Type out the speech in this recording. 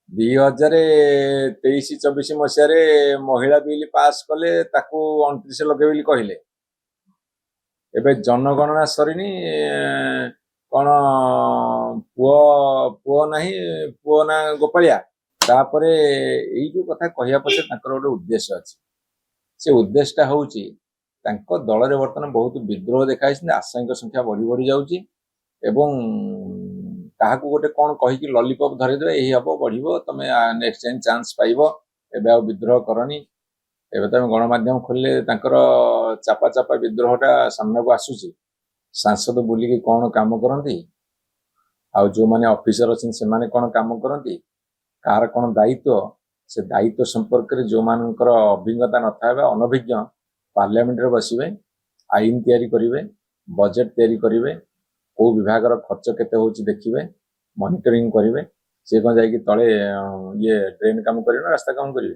2023-24 ମସିହାରେ ମହିଳା bill pass କଲେ ତାକୁ 29 ଲଗେଇବେ ବୋଲି କହିଲେ। ଏବେ ଜନଗଣନା ସରିନି କଣ ପୁଅ ନାହିଁ ପୁଅ ନା ଗୋପାଳିଆ। ତାପରେ ଏଇ ଯୋଉ କଥା କହିବା ପଛରେ ତାଙ୍କର ଗୋଟେ ଉଦ୍ଦେଶ୍ୟ ଅଛି। ସେ ଉଦ୍ଦେଶ୍ୟଟା ହଉଛି ତାଙ୍କ ଦଳରେ ବର୍ତ୍ତମାନ ବହୁତ ବିଦ୍ରୋହ ଦେଖାଇଛନ୍ତି, ଆଶାୟୀଙ୍କ ସଂଖ୍ୟା ବଢି ବଢି ଯାଉଛି ଏବଂ କାହାକୁ ଗୋଟେ କଣ କହିକି ଲଲିପପ୍ ଧରେଇଦେବେ, ଏଇ ହବ ବଢିବ, ତମେ ନେକ୍ସଟ ଟାଇମ୍ ଚାନ୍ସ ପାଇବ, ଏବେ ଆଉ ବିଦ୍ରୋହ କରନି। ଏବେ ତମେ ଗଣମାଧ୍ୟମ ଖୋଲିଲେ ତାଙ୍କର ଚାପା ଚାପା ବିଦ୍ରୋହଟା ସାମ୍ନାକୁ ଆସୁଛି। ସାଂସଦ ବୁଲିକି କଣ କାମ କରନ୍ତି, ଆଉ ଯୋଉମାନେ ଅଫିସର ଅଛନ୍ତି ସେମାନେ କଣ କାମ କରନ୍ତି, କାହାର କଣ ଦାୟିତ୍ୱ, ସେ ଦାୟିତ୍ୱ ସମ୍ପର୍କରେ ଯୋଉମାନଙ୍କର ଅଭିଜ୍ଞତା ନଥାଏ ବା ଅନଭିଜ୍ଞ ପାର୍ଲାମେଣ୍ଟରେ ବସିବେ, ଆଇନ ତିଆରି କରିବେ, ବଜେଟ ତିଆରି କରିବେ, କୋଉ ବିଭାଗର ଖର୍ଚ୍ଚ କେତେ ହଉଛି ଦେଖିବେ, ମନିଟରିଂ କରିବେ। ସେ କଣ ଯାଇକି ତଳେ ଡ୍ରେନ୍ କାମ କରିବେ ନା ରାସ୍ତା କାମ କରିବେ?